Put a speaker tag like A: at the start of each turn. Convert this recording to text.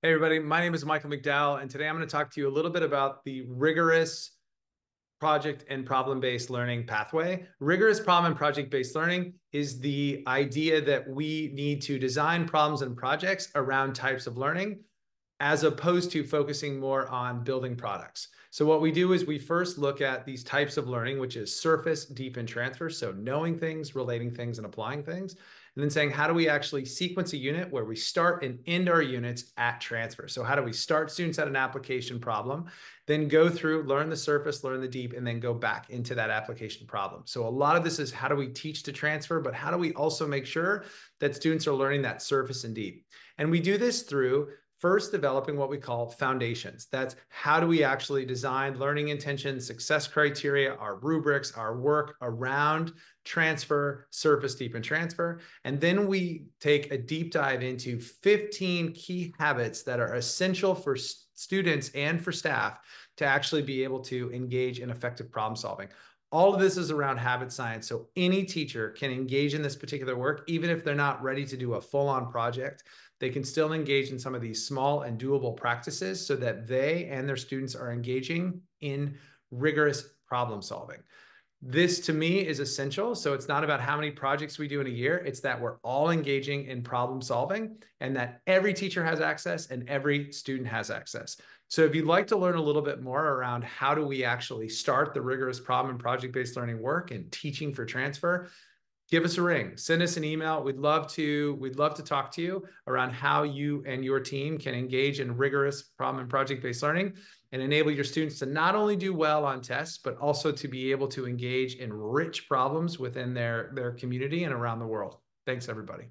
A: Hey everybody, my name is Michael McDowell, and today I'm going to talk to you a little bit about the rigorous project and problem-based learning pathway. Rigorous problem and project-based learning is the idea that we need to design problems and projects around types of learning as opposed to focusing more on building products. So what we do is we first look at these types of learning, which is surface, deep, and transfer. So knowing things, relating things, and applying things. And then saying, how do we actually sequence a unit where we start and end our units at transfer? So how do we start students at an application problem, then go through, learn the surface, learn the deep, and then go back into that application problem. So a lot of this is how do we teach to transfer, but how do we also make sure that students are learning that surface and deep? And we do this through first developing what we call foundations. That's how do we actually design learning intentions, success criteria, our rubrics, our work around transfer, surface, deep, and transfer. And then we take a deep dive into 15 key habits that are essential for students and for staff to actually be able to engage in effective problem solving. All of this is around habit science. So any teacher can engage in this particular work, even if they're not ready to do a full-on project. They can still engage in some of these small and doable practices so that they and their students are engaging in rigorous problem solving. This to me is essential. So it's not about how many projects we do in a year. It's that we're all engaging in problem solving and that every teacher has access and every student has access. So if you'd like to learn a little bit more around how do we actually start the rigorous problem and project-based learning work and teaching for transfer, give us a ring, send us an email. We'd love to talk to you around how you and your team can engage in rigorous problem and project-based learning and enable your students to not only do well on tests, but also to be able to engage in rich problems within their community and around the world. Thanks, everybody.